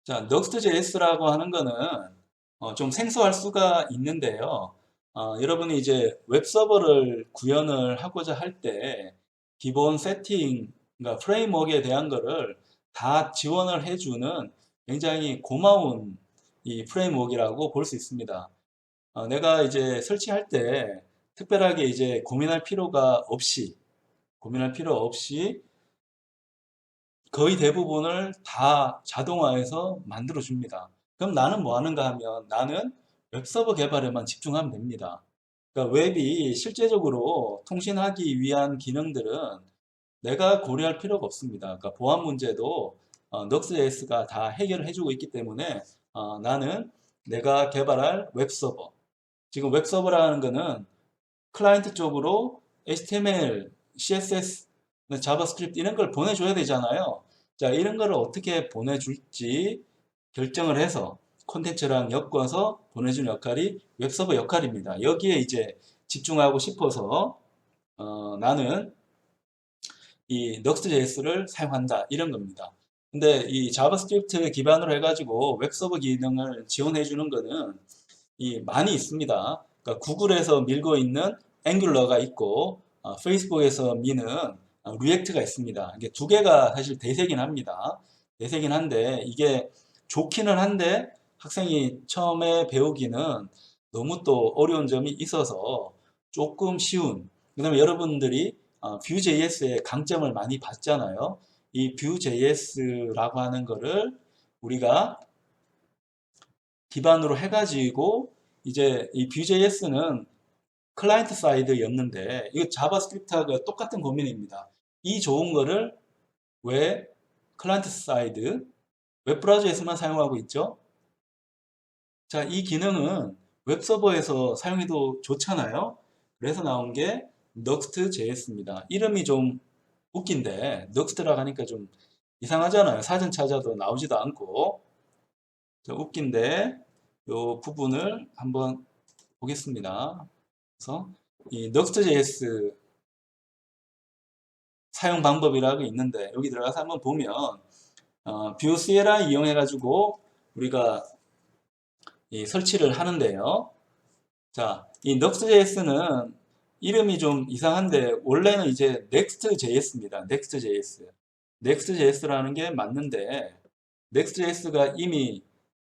자, Next.js라고 하는 거는 좀 생소할 수가 있는데요. 여러분이 이제 웹서버를 구현을 하고자 할 때 기본 세팅, 그러니까 프레임워크에 대한 거를 다 지원을 해주는 굉장히 고마운 이 프레임워크라고 볼 수 있습니다. 내가 이제 설치할 때 특별하게 이제 고민할 필요 없이 거의 대부분을 다 자동화해서 만들어 줍니다. 그럼 나는 뭐 하는가 하면 나는 웹서버 개발에만 집중하면 됩니다. 그러니까 웹이 실제적으로 통신하기 위한 기능들은 내가 고려할 필요가 없습니다. 그러니까 보안 문제도 Next.js가 다 해결을 해주고 있기 때문에 나는 내가 개발할 웹서버, 지금 웹서버라는 거는 클라이언트 쪽으로 HTML, CSS, 자바스크립트 이런 걸 보내줘야 되잖아요. 자, 이런 거를 어떻게 보내줄지 결정을 해서 콘텐츠랑 엮어서 보내주는 역할이 웹서버 역할입니다. 여기에 이제 집중하고 싶어서 나는 이 Next.js를 사용한다 이런 겁니다. 근데 이 자바스크립트 기반으로 해가지고 웹서버 기능을 지원해 주는 거는 많이 있습니다. 그러니까 구글에서 밀고 있는 앵귤러가 있고 페이스북에서 미는 리액트가 있습니다. 이게 두 개가 사실 대세긴 합니다. 대세긴 한데 이게 좋기는 한데 학생이 처음에 배우기는 너무 또 어려운 점이 있어서 조금 쉬운. 그다음에 여러분들이 Vue.js의 강점을 많이 봤잖아요. 이 Vue.js라고 하는 거를 우리가 기반으로 해가지고 이제 이 Vue.js는 클라이언트 사이드였는데 이거 자바스크립트하고 똑같은 고민입니다. 이 좋은 거를 왜 클라이언트 사이드 웹브라우저에서만 사용하고 있죠? 자, 이 기능은 웹서버에서 사용해도 좋잖아요. 그래서 나온 게 Next.js입니다. 이름이 좀 웃긴데 Next라고 하니까 좀 이상하잖아요. 사전 찾아도 나오지도 않고. 자, 웃긴데 이 부분을 한번 보겠습니다. 그래서 이 Next.js 사용 방법이라고 있는데 여기 들어가서 한번 보면 뷰 시에라 이용해 가지고 우리가 설치를 하는데요. 자, 이 Next.js는 이름이 좀 이상한데 원래는 이제 Next.js입니다. Next.js. Next.js라는 게 맞는데 Next.js가 이미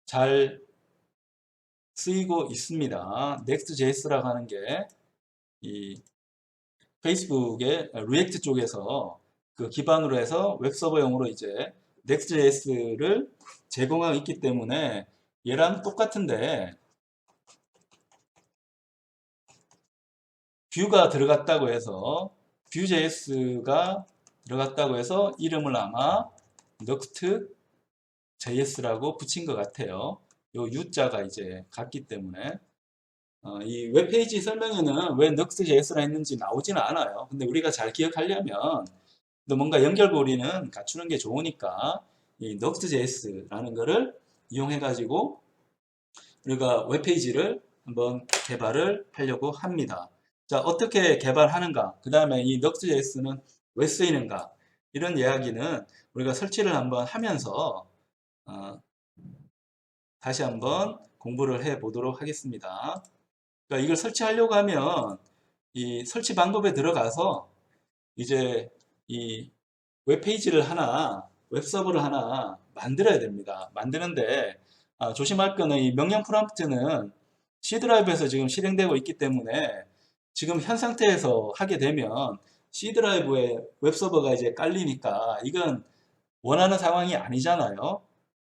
잘 쓰이고 있습니다. Next.js라고 하는 게 이 페이스북의 리액트 쪽에서 그 기반으로 해서 웹서버용으로 이제 Next.js를 제공하고 있기 때문에 얘랑 똑같은데 뷰가 들어갔다고 해서 Vue.js가 들어갔다고 해서 이름을 아마 Next.js라고 붙인 것 같아요. 요 U자가 이제 같기 때문에 이 웹페이지 설명에는 왜 Next.js라 했는지 나오지는 않아요. 근데 우리가 잘 기억하려면 또 뭔가 연결고리는 갖추는 게 좋으니까 이 Next.js라는 거를 이용해 가지고 우리가 웹페이지를 한번 개발을 하려고 합니다. 자, 어떻게 개발하는가? 그 다음에 이 Next.js는 왜 쓰이는가? 이런 이야기는 우리가 설치를 한번 하면서 어, 다시 한번 공부를 해 보도록 하겠습니다. 그러니까 이걸 설치하려고 하면 이 설치 방법에 들어가서 이제 이 웹페이지를 하나, 웹서버를 하나 만들어야 됩니다. 만드는데 조심할 거는 이 명령 프롬프트는 C 드라이브에서 지금 실행되고 있기 때문에 지금 현 상태에서 하게 되면 C 드라이브에 웹서버가 이제 깔리니까 이건 원하는 상황이 아니잖아요.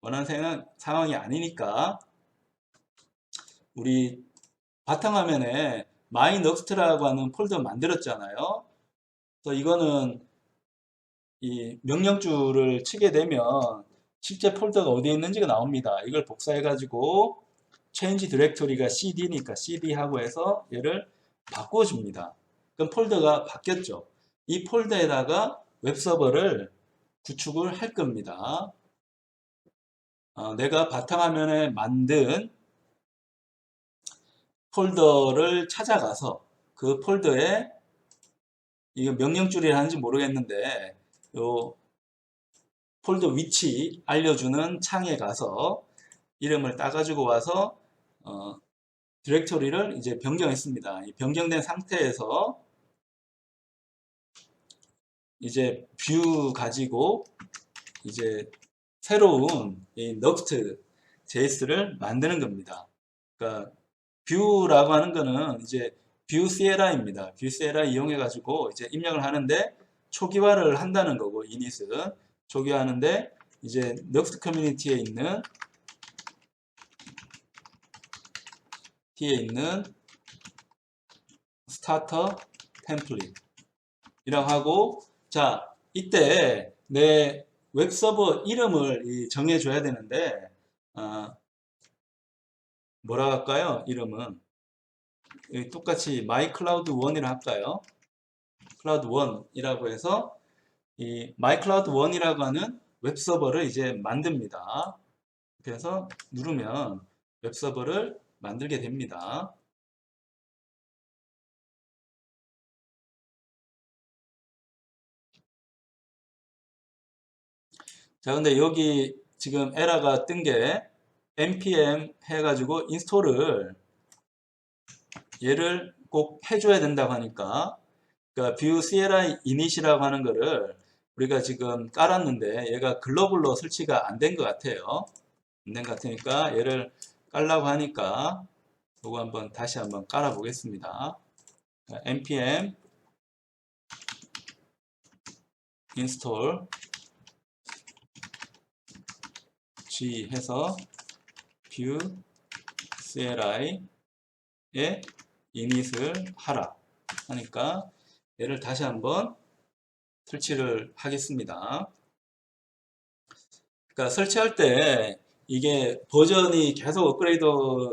원하는 상황이 아니니까 우리 바탕화면에 myNext라고 하는 폴더 만들었잖아요. 그래서 이거는 이 명령줄을 치게 되면 실제 폴더가 어디에 있는지가 나옵니다. 이걸 복사해가지고 change directory가 cd니까 cd 하고 해서 얘를 바꿔줍니다. 그럼 폴더가 바뀌었죠. 이 폴더에다가 웹서버를 구축을 할 겁니다. 내가 바탕화면에 만든 폴더를 찾아가서 그 폴더에 이거 명령줄이 하는지 모르겠는데 요 폴더 위치 알려주는 창에 가서 이름을 따가지고 와서 디렉토리를 이제 변경했습니다. 이 변경된 상태에서 이제 뷰 가지고 이제 새로운 이 Nuxt JS를 만드는 겁니다. 그러니까 뷰라고 하는 거는 이제 뷰 시에라입니다. 뷰 시에라 이용해 가지고 이제 입력을 하는데 초기화를 한다는 거고, 이닛은 초기화하는데 이제 Nuxt 커뮤니티에 있는 스타터 템플릿 이라고 하고, 자, 이때 내 웹서버 이름을 정해줘야 되는데, 뭐라 할까요? 이름은 똑같이 mycloud1이라 할까요? cloud1이라고 해서 이 mycloud1이라고 하는 웹서버를 이제 만듭니다. 그래서 누르면 웹서버를 만들게 됩니다. 자, 근데 여기 지금 에러가 뜬 게 npm 해가지고 인스톨을 얘를 꼭 해줘야 된다고 하니까, 그러니까 뷰 CLI init이라고 하는 거를 우리가 지금 깔았는데 얘가 글로벌로 설치가 안 된 것 같아요. 안 된 것 같으니까 얘를 깔라고 하니까 이거 한번 다시 한번 깔아 보겠습니다. npm install g 해서 뷰 CLI에 init을 하라 하니까 얘를 다시 한번 설치를 하겠습니다. 그러니까 설치할 때 이게 버전이 계속 업그레이드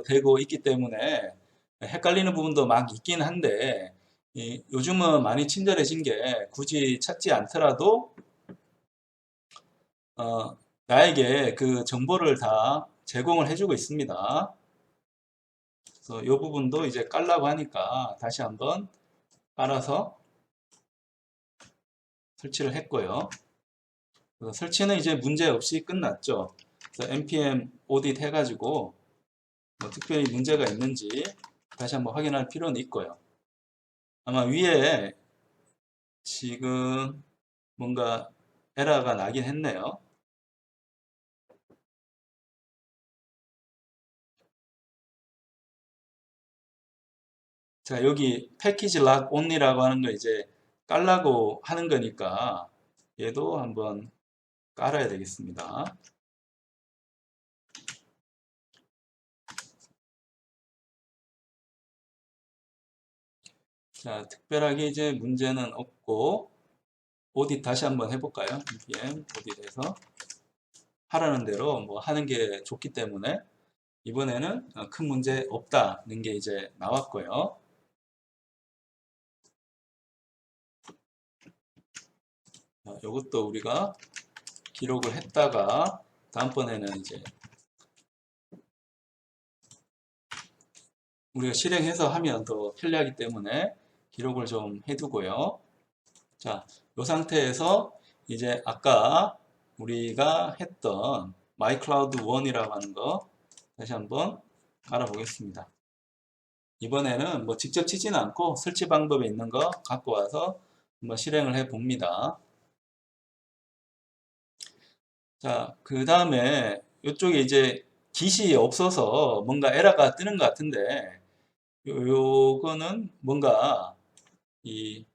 되고 있기 때문에 헷갈리는 부분도 막 있긴 한데, 요즘은 많이 친절해진 게 굳이 찾지 않더라도 나에게 그 정보를 다 제공을 해주고 있습니다. 그래서 이 부분도 이제 깔라고 하니까 다시 한번 깔아서 설치를 했고요. 그래서 설치는 이제 문제 없이 끝났죠. 그래서 npm audit 해가지고 뭐 특별히 문제가 있는지 다시 한번 확인할 필요는 있고요. 아마 위에 지금 뭔가 에러가 나긴 했네요. 자, 여기 패키지 락 only라고 하는 거 이제 깔라고 하는 거니까 얘도 한번 깔아야 되겠습니다. 자, 특별하게 이제 문제는 없고, 오딧 다시 한번 해볼까요? npm 오딧에서 하라는 대로 뭐 하는 게 좋기 때문에 이번에는 큰 문제 없다는 게 이제 나왔고요. 이것도 우리가 기록을 했다가 다음번에는 이제 우리가 실행해서 하면 더 편리하기 때문에 기록을 좀 해두고요. 자, 이 상태에서 이제 아까 우리가 했던 mycloud1이라고 하는 거 다시 한번 알아보겠습니다. 이번에는 뭐 직접 치지는 않고 설치 방법에 있는 거 갖고 와서 한번 실행을 해 봅니다. 자, 그 다음에 이쪽에 이제 깃이 없어서 뭔가 에러가 뜨는 것 같은데, 요거는 뭔가 이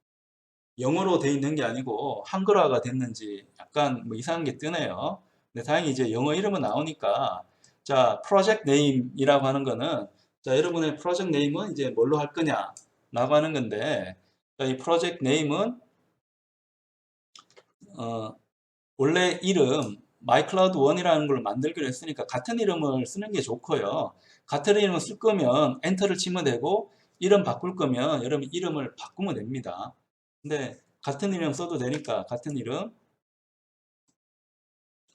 영어로 돼 있는 게 아니고 한글화가 됐는지 약간 뭐 이상한 게 뜨네요. 근데 다행히 이제 영어 이름은 나오니까, 자, 프로젝트 네임이라고 하는 거는, 자, 여러분의 프로젝트 네임은 이제 뭘로 할 거냐 라고 하는 건데, 자, 이 프로젝트 네임은 원래 이름 mycloud1이라는 걸 만들기로 했으니까 같은 이름을 쓰는 게 좋고요. 같은 이름을 쓸 거면 엔터를 치면 되고, 이름 바꿀 거면 여러분 이름을 바꾸면 됩니다. 근데 같은 이름 써도 되니까 같은 이름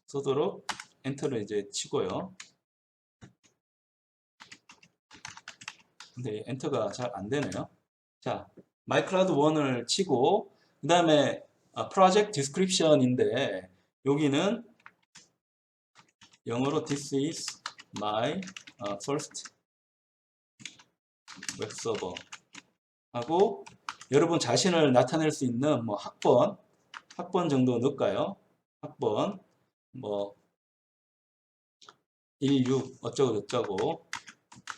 써도록 엔터를 이제 치고요. 근데 엔터가 잘 안 되네요. 자, mycloud1을 치고, 그 다음에 project description인데 여기는 영어로 this is my first 웹 서버 하고 여러분 자신을 나타낼 수 있는 뭐 학번 정도 넣을까요? 학번 뭐 16 어쩌고 저쩌고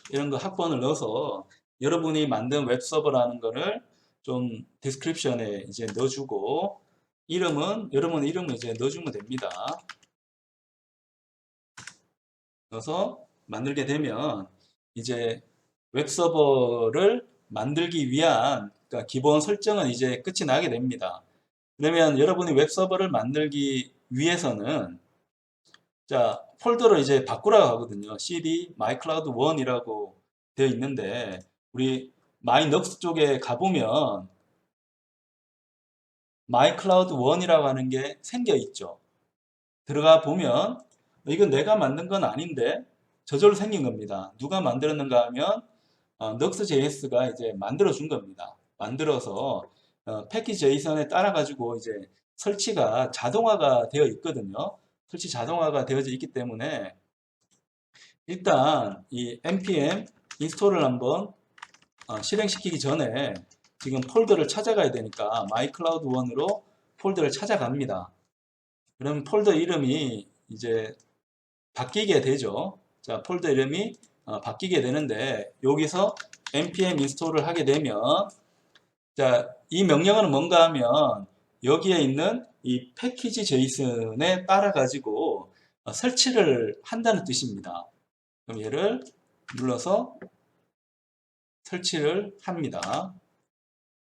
이런 거 학번을 넣어서 여러분이 만든 웹 서버라는 거를 좀 디스크립션에 이제 넣어주고 여러분 이름을 이제 넣어주면 됩니다. 넣어서 만들게 되면 이제 웹 서버를 만들기 위한 그러니까 기본 설정은 이제 끝이 나게 됩니다. 그러면 여러분이 웹 서버를 만들기 위해서는 자 폴더를 이제 바꾸라고 하거든요. cd mycloud1이라고 되어 있는데 우리 마이넉스 쪽에 가보면 mycloud1이라고 하는 게 생겨 있죠. 들어가 보면 이건 내가 만든 건 아닌데 저절로 생긴 겁니다. 누가 만들었는가 하면 Nuxt.js가 이제 만들어 준 겁니다. 만들어서 패키지 JSON에 따라 가지고 이제 설치가 자동화가 되어 있거든요. 설치 자동화가 되어져 있기 때문에 일단 이 npm 인스톨을 한번 실행시키기 전에 지금 폴더를 찾아가야 되니까 mycloud1으로 폴더를 찾아갑니다. 그럼 폴더 이름이 이제 바뀌게 되죠. 자, 폴더 이름이 바뀌게 되는데 여기서 npm 인스톨을 하게 되면 자, 이 명령어는 뭔가 하면 여기에 있는 이 패키지 JSON에 따라 가지고 설치를 한다는 뜻입니다. 그럼 얘를 눌러서 설치를 합니다.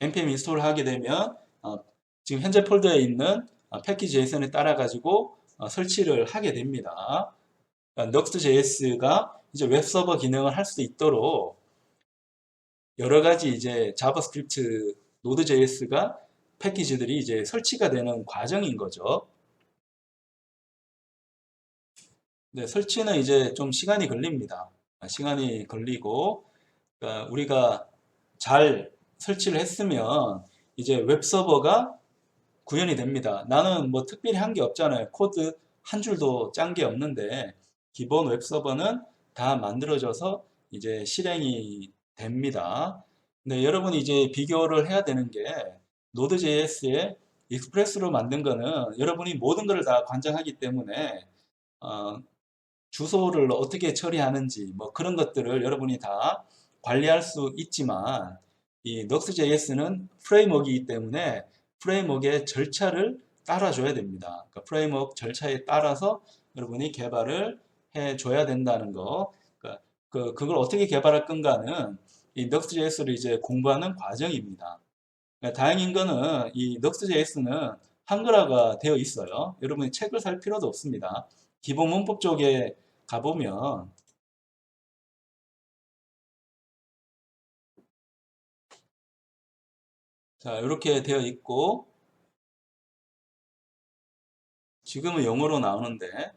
npm 인스톨을 하게 되면 지금 현재 폴더에 있는 패키지 JSON에 따라 가지고 설치를 하게 됩니다. Nuxt.js가 이제 웹 서버 기능을 할 수 있도록 여러 가지 이제 자바스크립트 노드.js가 패키지들이 이제 설치가 되는 과정인 거죠. 네, 설치는 이제 좀 시간이 걸립니다. 시간이 걸리고 그러니까 우리가 잘 설치를 했으면 이제 웹 서버가 구현이 됩니다. 나는 뭐 특별히 한 게 없잖아요. 코드 한 줄도 짠 게 없는데 기본 웹 서버는 다 만들어져서 이제 실행이 됩니다. 근데 여러분이 이제 비교를 해야 되는 게 노드.js의 익스프레스로 만든 거는 여러분이 모든 것을 다 관장하기 때문에 주소를 어떻게 처리하는지 뭐 그런 것들을 여러분이 다 관리할 수 있지만 이 Nuxt.js는 프레임워크이기 때문에 프레임워크의 절차를 따라줘야 됩니다. 그러니까 프레임워크 절차에 따라서 여러분이 개발을 해줘야 된다는 거. 그러니까 그걸 어떻게 개발할 건가는 이 Nuxt.js를 이제 공부하는 과정입니다. 그러니까 다행인 거는 이 Nuxt.js는 한글화가 되어 있어요. 여러분이 책을 살 필요도 없습니다. 기본 문법 쪽에 가보면 자 이렇게 되어 있고 지금은 영어로 나오는데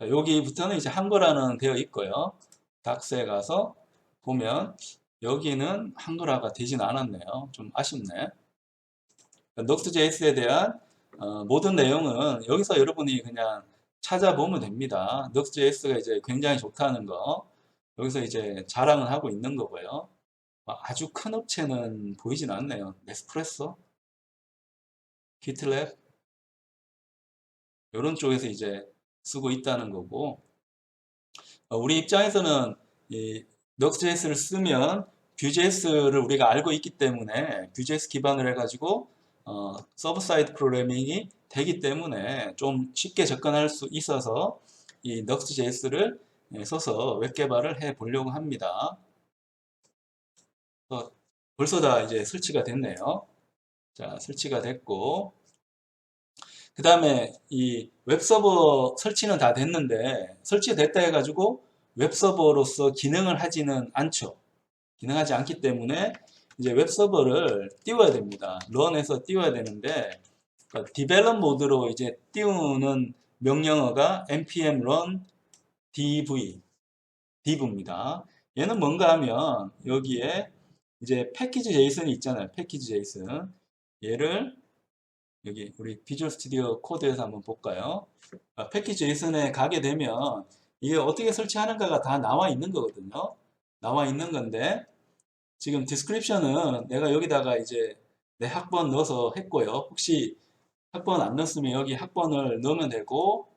여기부터는 이제 한글화는 되어 있고요. 닥스에 가서 보면 여기는 한글화가 되진 않았네요. 좀 아쉽네. Nuxt.js에 대한 모든 내용은 여기서 여러분이 그냥 찾아보면 됩니다. Nuxt.js가 이제 굉장히 좋다는 거 여기서 이제 자랑을 하고 있는 거고요. 아주 큰 업체는 보이진 않네요. 네스프레소, 기틀랩 이런 쪽에서 이제 쓰고 있다는 거고 우리 입장에서는 이 Nuxt.js를 쓰면 Vue.js를 우리가 알고 있기 때문에 Vue.js 기반으로 해가지고 서버 사이드 프로그래밍이 되기 때문에 좀 쉽게 접근할 수 있어서 이 Nuxt.js를 써서 웹 개발을 해 보려고 합니다. 벌써 다 이제 설치가 됐네요. 자, 설치가 됐고 그 다음에 이 웹서버 설치는 다 됐는데 설치됐다 해가지고 웹서버로서 기능을 하지는 않죠. 기능하지 않기 때문에 이제 웹서버를 띄워야 됩니다. 런해서 띄워야 되는데 그러니까 디벨롭 모드로 이제 띄우는 명령어가 npm run dv div입니다. 얘는 뭔가 하면 여기에 이제 패키지 제이슨이 있잖아요. 패키지 제이슨. 얘를 여기 우리 비주얼 스튜디오 코드에서 한번 볼까요? 패키지 제이슨에 가게 되면 이게 어떻게 설치하는가가 다 나와 있는 거거든요. 나와 있는 건데 지금 디스크립션은 내가 여기다가 이제 내 학번 넣어서 했고요. 혹시 학번 안 넣었으면 여기 학번을 넣으면 되고,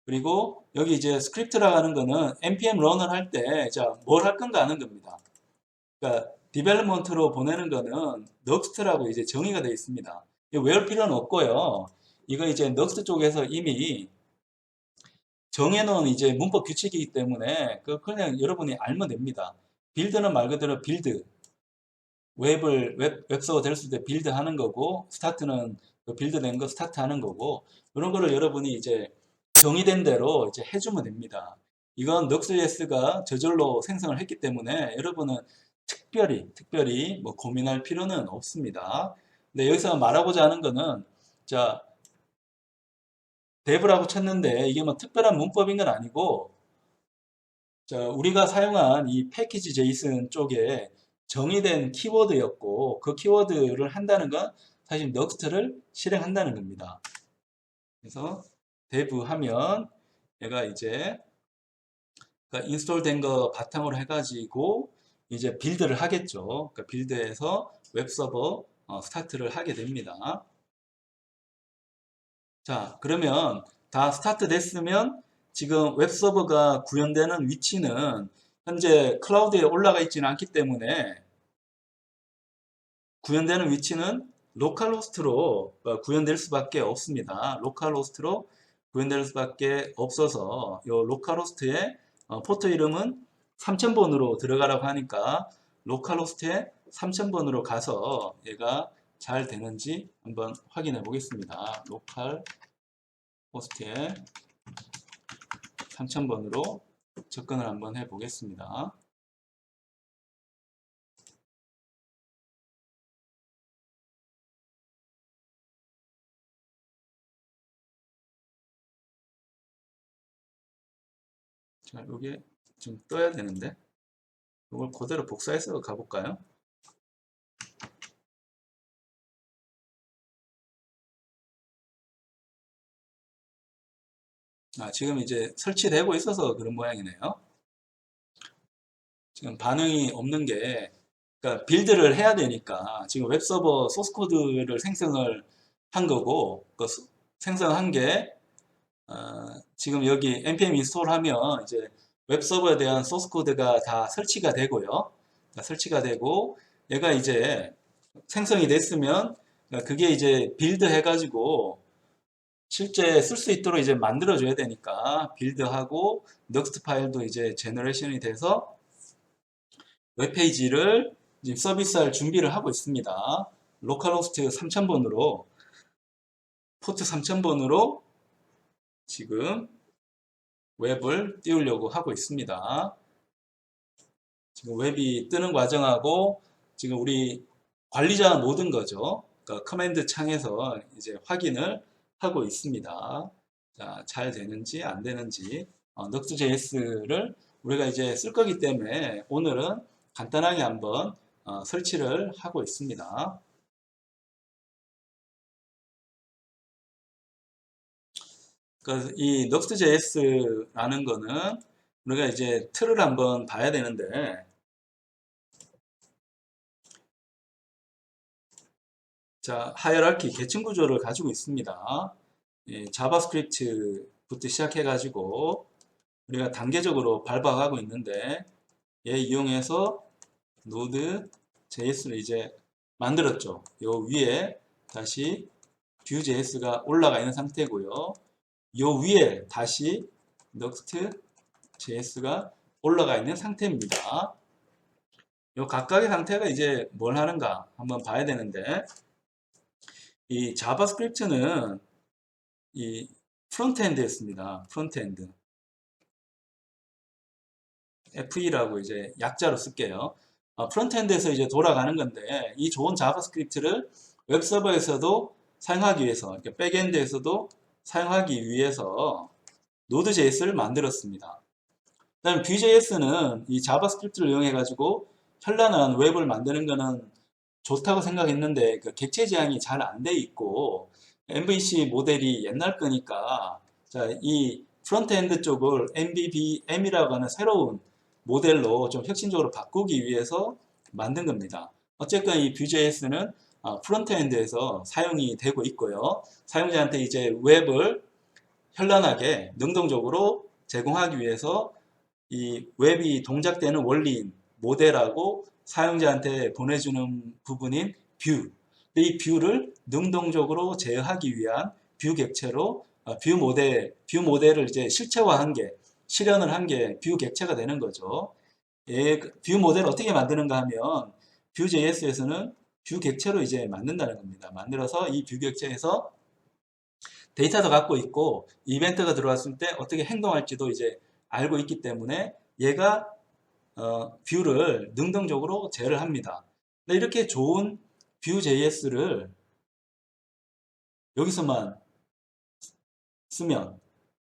그리고 여기 이제 스크립트라고 하는 거는 npm 런을 할 때, 자, 뭘 할 건가 하는 겁니다. 그러니까 디벨롭먼트로 보내는 거는 넉스트라고 이제 정의가 되어 있습니다. 이거 외울 필요는 없고요. 이거 이제 넉스트 쪽에서 이미 정해놓은 이제 문법 규칙이기 때문에 그 그냥 여러분이 알면 됩니다. 빌드는 말 그대로 빌드, 웹서버 됐을 때 빌드 하는 거고, 스타트는 그 빌드 된 거 스타트 하는 거고, 이런 거를 여러분이 이제 정의된 대로 이제 해주면 됩니다. 이건 넉스JS가 저절로 생성을 했기 때문에 여러분은 특별히 뭐 고민할 필요는 없습니다. 근데 여기서 말하고자 하는 거는, 자, dev라고 쳤는데 이게 뭐 특별한 문법인 건 아니고, 자, 우리가 사용한 이 패키지 제이슨 쪽에 정의된 키워드였고 그 키워드를 한다는 건 사실 넉스트를 실행한다는 겁니다. 그래서 dev 하면 얘가 이제 그러니까 인스톨 된 거 바탕으로 해가지고 이제 빌드를 하겠죠. 그러니까 빌드에서 웹서버 스타트를 하게 됩니다. 자, 그러면 다 스타트 됐으면 지금 웹서버가 구현되는 위치는 현재 클라우드에 올라가 있지는 않기 때문에 구현되는 위치는 로컬 호스트로 구현될 수밖에 없습니다. 로컬 호스트로 구현될 수밖에 없어서 이 로컬 호스트의 포트 이름은 3000번으로 들어가라고 하니까 로컬 호스트에 3000번으로 가서 얘가 잘 되는지 한번 확인해 보겠습니다. 로컬 호스트에 3000번으로 접근을 한번 해 보겠습니다. 자, 이게 좀 떠야 되는데 이걸 그대로 복사해서 가볼까요? 지금 이제 설치되고 있어서 그런 모양이네요. 지금 반응이 없는 게, 그러니까 빌드를 해야 되니까 지금 웹서버 소스 코드를 생성을 한 거고, 그 생성한 게 지금 여기 npm 인스톨 하면 이제 웹서버에 대한 소스 코드가 다 설치가 되고요. 설치가 되고 얘가 이제 생성이 됐으면 그게 이제 빌드 해가지고 실제 쓸 수 있도록 이제 만들어 줘야 되니까 빌드하고 넥스트 파일도 이제 제너레이션이 돼서 웹페이지를 지금 서비스할 준비를 하고 있습니다. 로컬호스트 3000번으로 포트 3000번으로 지금 웹을 띄우려고 하고 있습니다. 지금 웹이 뜨는 과정하고 지금 우리 관리자 모든 거죠. 그러니까 커맨드 창에서 이제 확인을 하고 있습니다. 자, 잘 되는지 안 되는지 Next.js를 우리가 이제 쓸 거기 때문에 오늘은 간단하게 한번 설치를 하고 있습니다. 그래서 이 Next.js라는 거는 우리가 이제 틀을 한번 봐야 되는데, 자, 하이어라키 계층 구조를 가지고 있습니다. 예, 자바스크립트부터 시작해가지고 우리가 단계적으로 밟아가고 있는데 얘 이용해서 노드 JS를 이제 만들었죠. 요 위에 다시 Vue.js가 올라가 있는 상태고요. 요 위에 다시 Next.js가 올라가 있는 상태입니다. 요 각각의 상태가 이제 뭘 하는가 한번 봐야 되는데, 이 자바스크립트는 이 프론트엔드였습니다. 프론트엔드. FE라고 이제 약자로 쓸게요. 프론트엔드에서 이제 돌아가는 건데 이 좋은 자바스크립트를 웹서버에서도 사용하기 위해서, 이렇게 백엔드에서도 사용하기 위해서 노드.js를 만들었습니다. 그다음에 Vue.js는 이 자바스크립트를 이용해 가지고 현란한 웹을 만드는 거는 좋다고 생각했는데 그 객체 지향이 잘 안 돼 있고 MVC 모델이 옛날 거니까 자, 이 프론트엔드 쪽을 MVVM이라고 하는 새로운 모델로 좀 혁신적으로 바꾸기 위해서 만든 겁니다. 어쨌건 이 Vue.js는 프론트엔드에서 사용이 되고 있고요. 사용자한테 이제 웹을 현란하게 능동적으로 제공하기 위해서 이 웹이 동작되는 원리인 모델하고 사용자한테 보내주는 부분인 뷰. 이 뷰를 능동적으로 제어하기 위한 뷰 객체로 뷰 모델을 이제 실체화한 게, 실현을 한 게 뷰 객체가 되는 거죠. 예, 뷰 모델을 어떻게 만드는가 하면 Vue.js에서는 뷰 객체로 이제 만든다는 겁니다. 만들어서 이 뷰 객체에서 데이터도 갖고 있고 이벤트가 들어왔을 때 어떻게 행동할지도 이제 알고 있기 때문에 얘가 뷰를 능동적으로 제어를 합니다. 근데 이렇게 좋은 Vue.js를 여기서만 쓰면,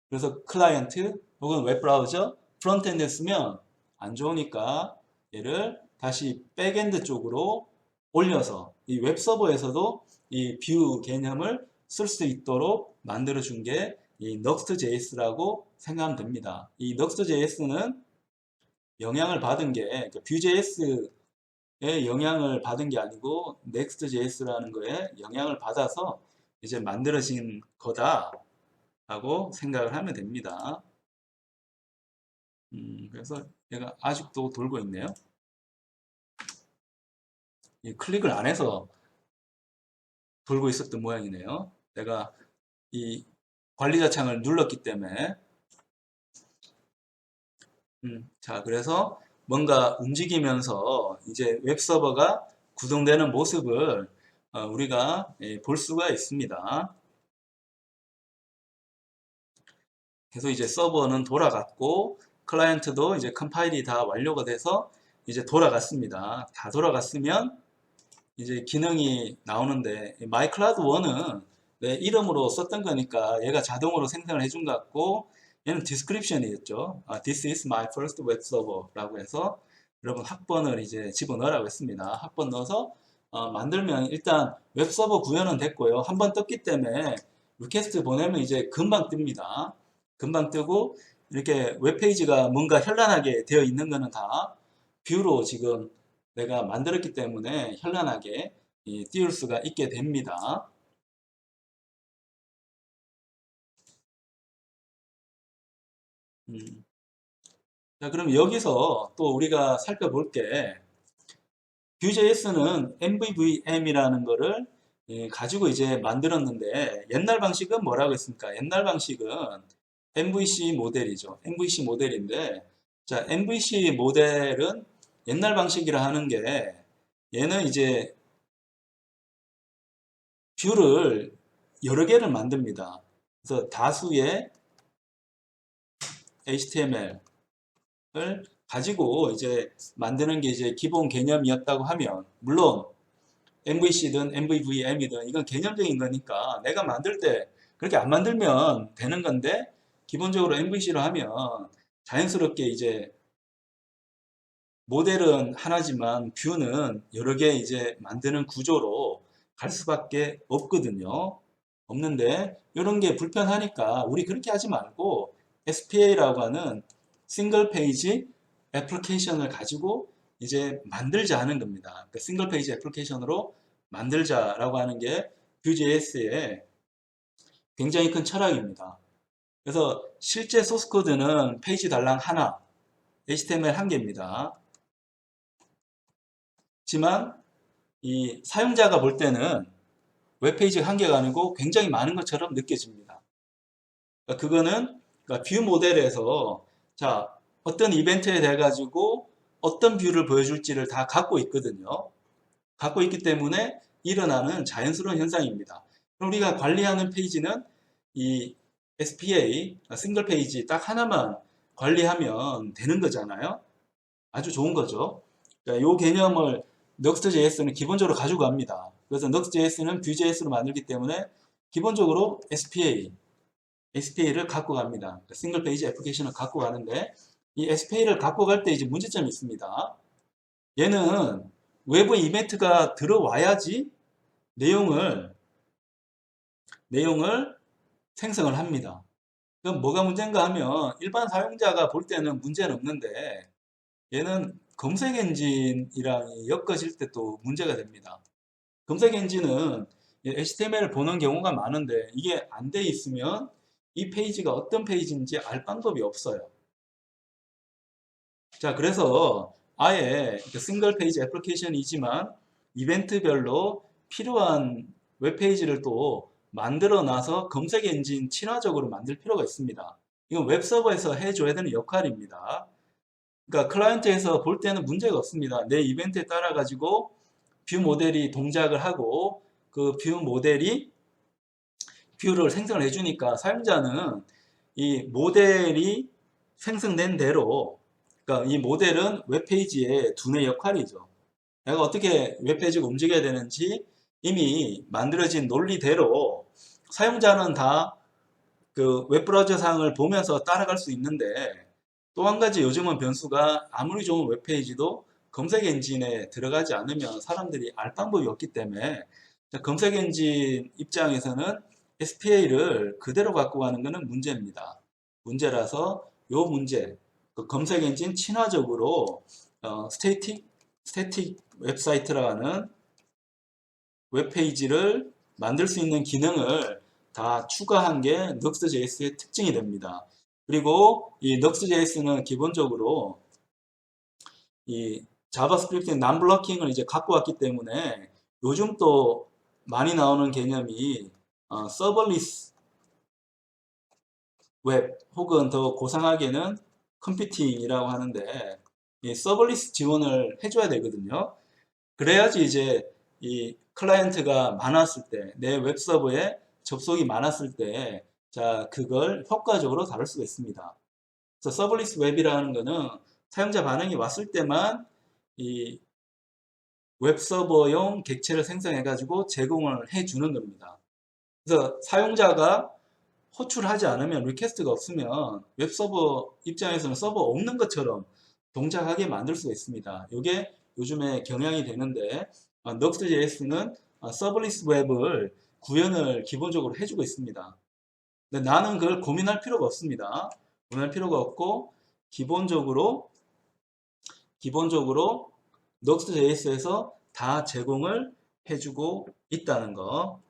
그래서 클라이언트 혹은 웹브라우저 프론트엔드에 쓰면 안 좋으니까 얘를 다시 백엔드 쪽으로 올려서 이 웹서버에서도 이 뷰 개념을 쓸 수 있도록 만들어 준 게 이 Nuxt.js라고 생각하면 됩니다. 이 Nuxt.js는 영향을 받은 게 Vue.js에 영향을 받은 게 아니고 Next.js라는 거에 영향을 받아서 이제 만들어진 거다라고 생각을 하면 됩니다. 그래서 얘가 아직도 돌고 있네요. 클릭을 안 해서 돌고 있었던 모양이네요. 내가 이 관리자 창을 눌렀기 때문에 자, 그래서 뭔가 움직이면서 이제 웹서버가 구동되는 모습을 우리가 볼 수가 있습니다. 그래서 이제 서버는 돌아갔고 클라이언트도 이제 컴파일이 다 완료가 돼서 이제 돌아갔습니다. 다 돌아갔으면 이제 기능이 나오는데 마이클라우드 1은 내 이름으로 썼던 거니까 얘가 자동으로 생성을 해준 것 같고 얘는 디스크립션이었죠. This is my first web server라고 해서 여러분 학번을 이제 집어넣으라고 했습니다. 학번 넣어서 만들면 일단 웹 서버 구현은 됐고요. 한번 떴기 때문에 리퀘스트 보내면 이제 금방 뜹니다. 금방 뜨고 이렇게 웹페이지가 뭔가 현란하게 되어 있는 거는 다 뷰로 지금 내가 만들었기 때문에 현란하게 띄울 수가 있게 됩니다. 자, 그럼 여기서 또 우리가 살펴볼 게 Vue.js는 MVVM이라는 거를 가지고 이제 만들었는데 옛날 방식은 뭐라고 했습니까? 옛날 방식은 MVC 모델이죠. MVC 모델인데 자, MVC 모델은 옛날 방식이라 하는 게 얘는 이제 뷰를 여러 개를 만듭니다. 그래서 다수의 HTML을 가지고 이제 만드는 게 이제 기본 개념이었다고 하면 물론 MVC든 MVVM이든 이건 개념적인 거니까 내가 만들 때 그렇게 안 만들면 되는 건데 기본적으로 MVC로 하면 자연스럽게 이제 모델은 하나지만 뷰는 여러 개 이제 만드는 구조로 갈 수밖에 없거든요. 없는데 이런 게 불편하니까 우리 그렇게 하지 말고 SPA라고 하는 싱글 페이지 애플리케이션을 가지고 이제 만들자 하는 겁니다. 그러니까 싱글 페이지 애플리케이션으로 만들자라고 하는 게 Vue.js의 굉장히 큰 철학입니다. 그래서 실제 소스 코드는 페이지 달랑 하나, HTML 한 개입니다. 하지만 이 사용자가 볼 때는 웹페이지가 한 개가 아니고 굉장히 많은 것처럼 느껴집니다. 그러니까 그거는 뷰 모델에서 자 어떤 이벤트에 대해 가지고 어떤 뷰를 보여줄지를 다 갖고 있거든요. 갖고 있기 때문에 일어나는 자연스러운 현상입니다. 그럼 우리가 관리하는 페이지는 이 SPA 싱글 페이지 딱 하나만 관리하면 되는 거잖아요. 아주 좋은 거죠. 그러니까 이 개념을 Nuxt.js는 기본적으로 가지고 갑니다. 그래서 Nuxt.js는 Vue.js로 만들기 때문에 기본적으로 SPA를 갖고 갑니다. 싱글 페이지 애플리케이션을 갖고 가는데 이 SPA를 갖고 갈 때 이제 문제점이 있습니다. 얘는 외부 이벤트가 들어와야지 내용을 생성을 합니다. 그럼 뭐가 문제인가 하면 일반 사용자가 볼 때는 문제는 없는데 얘는 검색 엔진이랑 엮어질 때 또 문제가 됩니다. 검색 엔진은 HTML을 보는 경우가 많은데 이게 안 돼 있으면 이 페이지가 어떤 페이지인지 알 방법이 없어요. 자, 그래서 아예 싱글 페이지 애플리케이션이지만 이벤트별로 필요한 웹페이지를 또 만들어 놔서 검색 엔진 친화적으로 만들 필요가 있습니다. 이건 웹서버에서 해줘야 되는 역할입니다. 그러니까 클라이언트에서 볼 때는 문제가 없습니다. 내 이벤트에 따라 가지고 뷰 모델이 동작을 하고 그 뷰 모델이 뷰를 생성을 해주니까 사용자는 이 모델이 생성된 대로, 그러니까 이 모델은 웹페이지의 두뇌 역할이죠. 내가 어떻게 웹페이지가 움직여야 되는지 이미 만들어진 논리대로 사용자는 다 그 웹브라우저 상을 보면서 따라갈 수 있는데, 또 한 가지 요즘은 변수가 아무리 좋은 웹페이지도 검색 엔진에 들어가지 않으면 사람들이 알 방법이 없기 때문에 검색 엔진 입장에서는 SPA를 그대로 갖고 가는 것은 문제입니다. 문제라서 요 문제, 그 검색 엔진 친화적으로 스태틱 웹사이트라는 웹페이지를 만들 수 있는 기능을 다 추가한 게 Nuxt.js의 특징이 됩니다. 그리고 이 Nuxt.js는 기본적으로 이 자바스크립트의 non-blocking을 이제 갖고 왔기 때문에 요즘 또 많이 나오는 개념이 서버리스 웹 혹은 더 고상하게는 컴퓨팅이라고 하는데, 이 서버리스 지원을 해줘야 되거든요. 그래야지 이제 이 클라이언트가 많았을 때, 내 웹서버에 접속이 많았을 때, 자, 그걸 효과적으로 다룰 수가 있습니다. 그래서 서버리스 웹이라는 거는 사용자 반응이 왔을 때만 이 웹서버용 객체를 생성해가지고 제공을 해주는 겁니다. 그래서 사용자가 호출하지 않으면, 리퀘스트가 없으면 웹서버 입장에서는 서버 없는 것처럼 동작하게 만들 수가 있습니다. 이게 요즘에 경향이 되는데, Nuxt.js는 서버리스 웹을 구현을 기본적으로 해주고 있습니다. 근데 나는 그걸 고민할 필요가 없습니다. 고민할 필요가 없고 기본적으로 Nuxt.js에서 다 제공을 해주고 있다는 거